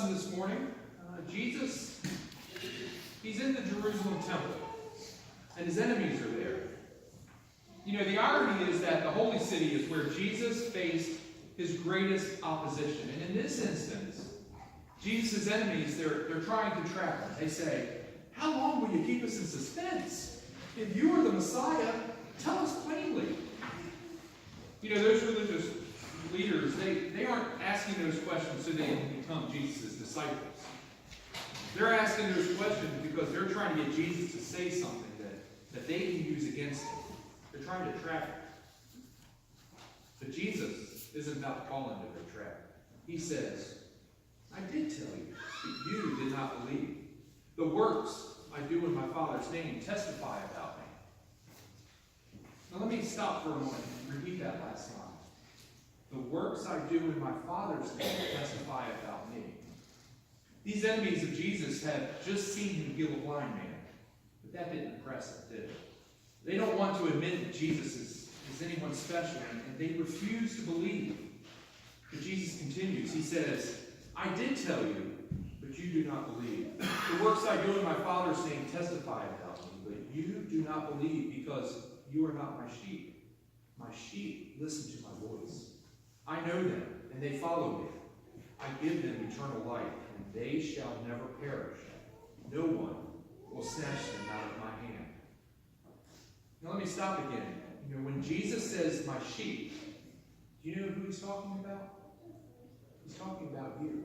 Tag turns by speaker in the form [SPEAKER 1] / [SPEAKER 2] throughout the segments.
[SPEAKER 1] lesson this morning, Jesus, he's in the Jerusalem temple, and his enemies are there. You know, the irony is that the holy city is where Jesus faced his greatest opposition. And in this instance, Jesus' enemies, they're trying to trap him. They say, "How long will you keep us in suspense? If you are the Messiah, tell us plainly." You know, those religious leaders, they aren't asking those questions so they can become Jesus' disciples. They're asking those questions because they're trying to get Jesus to say something that they can use against him. They're trying to trap him. But Jesus isn't about to fall into their trap. He says, "I did tell you, but you did not believe. The works I do in my Father's name testify about me." Now let me stop for a moment and repeat that last line. The works I do in my Father's name testify about me. These enemies of Jesus had just seen him heal a blind man, but that didn't impress them, did it? They don't want to admit that Jesus is anyone special, and they refuse to believe. But Jesus continues. He says, "I did tell you, but you do not believe. The works I do in my Father's name testify about me, but you do not believe because you are not my sheep. My sheep listen to my voice. I know them, and they follow me. I give them eternal life, and they shall never perish. No one will snatch them out of my hand." Now let me stop again. You know, when Jesus says, "my sheep," do you know who he's talking about? He's talking about you.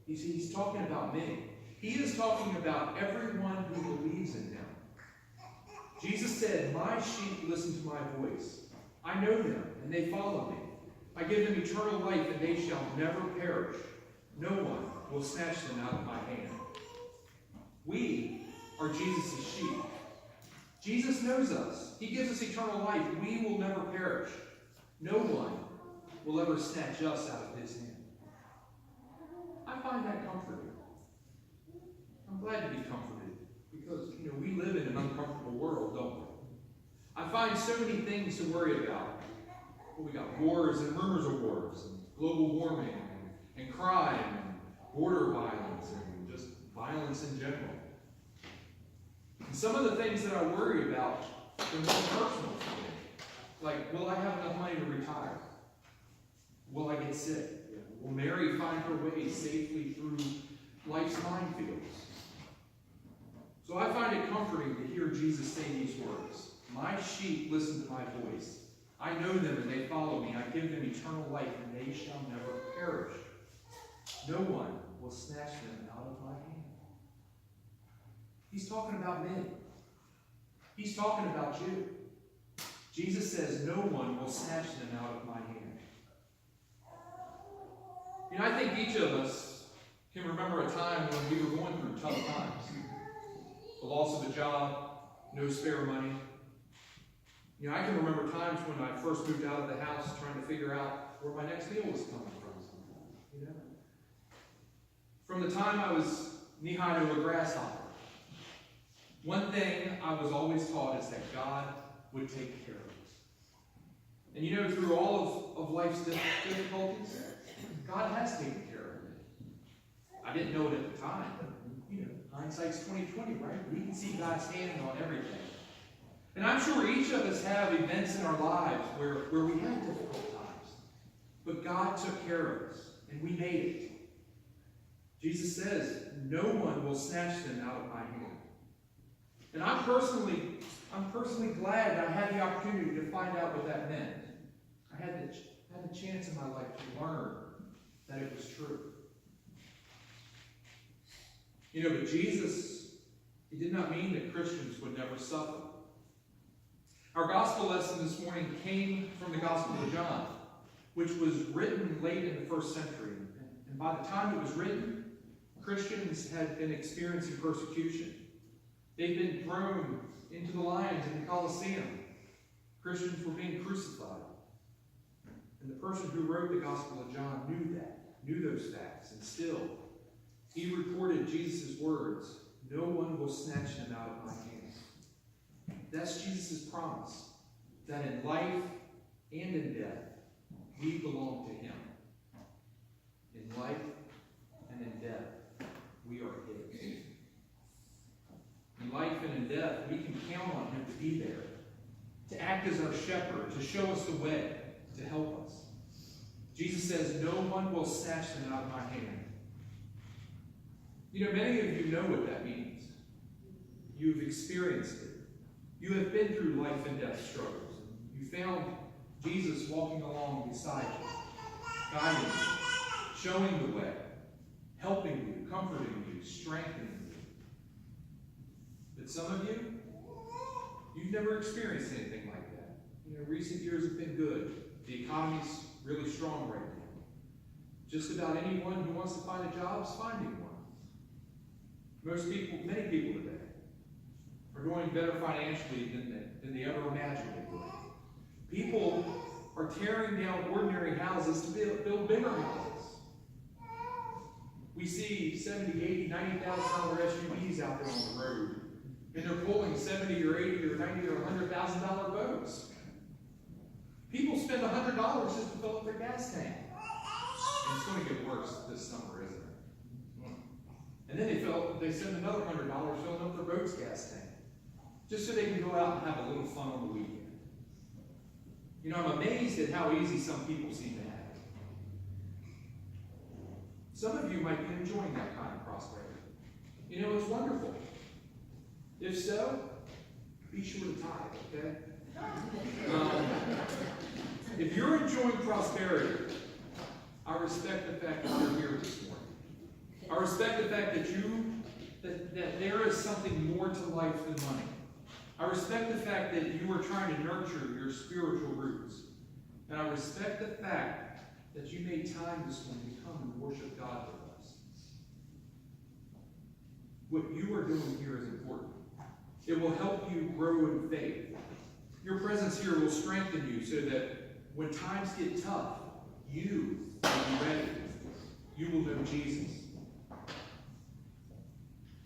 [SPEAKER 1] He's talking about me. He is talking about everyone who believes in him. Jesus said, "My sheep listen to my voice. I know them, and they follow me. I give them eternal life, and they shall never perish. No one will snatch them out of my hand." We are Jesus' sheep. Jesus knows us. He gives us eternal life. We will never perish. No one will ever snatch us out of his hand. I find that comforting. I'm glad to be comforted because, you know, we live in an uncomfortable world, don't we? I find so many things to worry about. Well, we got wars and rumors of wars, and global warming, and crime, and border violence, and just violence in general. And some of the things that I worry about are more personal for me. Like, will I have enough money to retire? Will I get sick? Will Mary find her way safely through life's minefields? So I find it comforting to hear Jesus say these words. "My sheep listen to my voice. I know them and they follow me. I give them eternal life and they shall never perish. No one will snatch them out of my hand." He's talking about me. He's talking about you. Jesus says, "No one will snatch them out of my hand." You know, I think each of us can remember a time when we were going through tough times. The loss of a job, no spare money. You know, I can remember times when I first moved out of the house trying to figure out where my next meal was coming from. You know? From the time I was knee-high to a grasshopper, one thing I was always taught is that God would take care of us. And you know, through all of life's difficulties, God has taken care of me. I didn't know it at the time, but you know, hindsight's 20/20, right? We can see God's hand on everything. And I'm sure each of us have events in our lives where we have difficult times. But God took care of us, and we made it. Jesus says, "No one will snatch them out of my hand." And I'm personally glad that I had the opportunity to find out what that meant. I had the chance in my life to learn that it was true. You know, but Jesus, he did not mean that Christians would never suffer. Our gospel lesson this morning came from the Gospel of John, which was written late in the first century. And by the time it was written, Christians had been experiencing persecution. They'd been thrown into the lions in the Colosseum. Christians were being crucified. And the person who wrote the Gospel of John knew those facts. And still, he recorded Jesus' words, "No one will snatch them out of my hand." That's Jesus' promise, that in life and in death, we belong to him. In life and in death, act as our shepherd, to show us the way, to help us. Jesus says, no one will snatch them out of my hand. You know, many of you know what that means. You've experienced it. You have been through life and death struggles. You found Jesus walking along beside you, guiding you, showing the way, helping you, comforting you, strengthening you. But some of you, you've never experienced anything like that. You know, recent years have been good. The economy's really strong right now. Just about anyone who wants to find a job is finding one. Many people today are doing better financially than they ever imagined they would. People are tearing down ordinary houses to build bigger houses. We see $70,000, $80,000, $90,000 SUVs out there on the road, and they're pulling $70,000 or $80,000 or $90,000 or $100,000 boats. People spend $100 just to fill up their gas tank. And it's going to get worse this summer, isn't it? And then they spend another $100 filling up their boat's gas tank, just so they can go out and have a little fun on the weekend. You know, I'm amazed at how easy some people seem to have it. Some of you might be enjoying that kind of prosperity. You know, it's wonderful. If so, be sure to tithe, okay? If you're enjoying prosperity, I respect the fact that you're here this morning. I respect the fact that there is something more to life than money. I respect the fact that you are trying to nurture your spiritual roots. And I respect the fact that you made time this morning to come and worship God with us. What you are doing here is important. It will help you grow in faith. Your presence here will strengthen you so that when times get tough, you will be ready. You will know Jesus.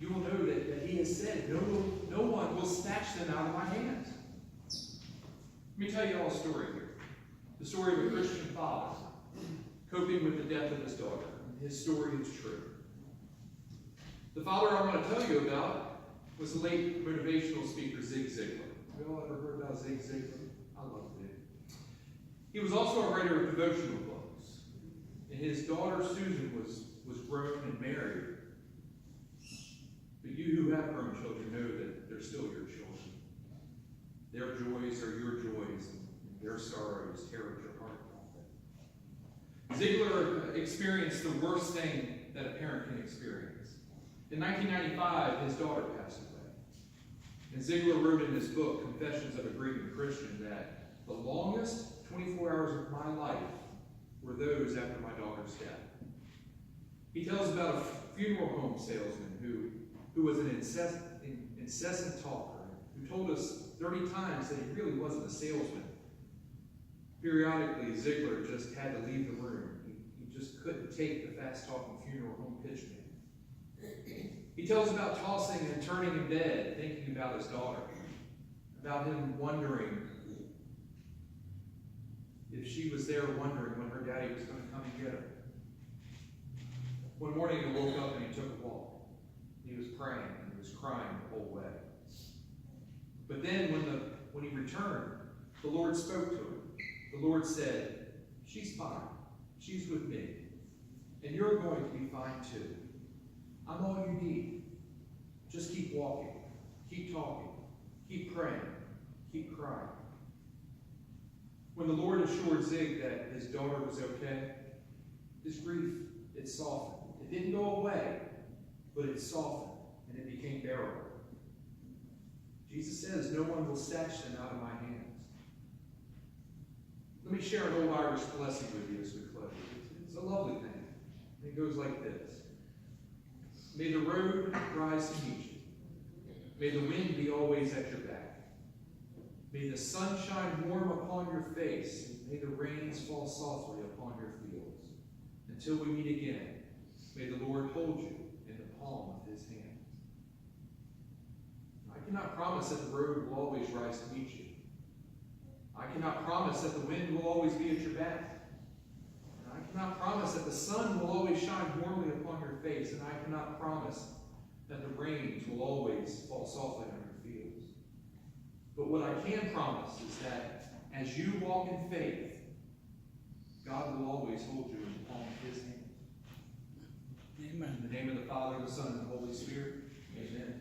[SPEAKER 1] You will know that he has said, no one will snatch them out of my hands. Let me tell you all a story here. The story of a Christian father coping with the death of his daughter. His story is true. The father I want to tell you about was the late motivational speaker Zig Ziglar. Have you all ever heard about Zig Ziglar? I love Zig. He was also a writer of devotional books. And his daughter Susan was grown and married. But you who have grown children know that they're still your children. Their joys are your joys, and their sorrows tear at your heart. Ziglar experienced the worst thing that a parent can experience. In 1995, his daughter passed away. And Ziglar wrote in his book, Confessions of a Grieving Christian, that the longest 24 hours of my life were those after my daughter's death. He tells about a funeral home salesman who was an incessant talker, who told us 30 times that he really wasn't a salesman. Periodically, Ziglar just had to leave the room. He just couldn't take the fast-talking funeral home pitchman. He tells about tossing and turning in bed, thinking about his daughter, about him wondering if she was there, wondering when her daddy was going to come and get her. One morning he woke up and he took a walk. He was praying and he was crying the whole way. But then when he returned, the Lord spoke to him. The Lord said, "She's fine. She's with me. And you're going to be fine too. I'm all you need. Just keep walking. Keep talking. Keep praying. Keep crying." When the Lord assured Zig that his daughter was okay, his grief, it softened. It didn't go away, but it softened, and it became bearable. Jesus says, no one will snatch them out of my hands. Let me share an old Irish blessing with you as we close. It's a lovely thing. It goes like this. May the road rise to meet you. May the wind be always at your back. May the sun shine warm upon your face, and may the rains fall softly upon your fields. Until we meet again, may the Lord hold you in the palm of his hand. I cannot promise that the road will always rise to meet you. I cannot promise that the wind will always be at your back. And I cannot promise that the sun will always shine warmly upon your face. And I cannot promise that the rains will always fall softly on your fields. But what I can promise is that as you walk in faith, God will always hold you in the palm of his hand.
[SPEAKER 2] Amen.
[SPEAKER 1] In the name of the Father, the Son, and the Holy Spirit, amen.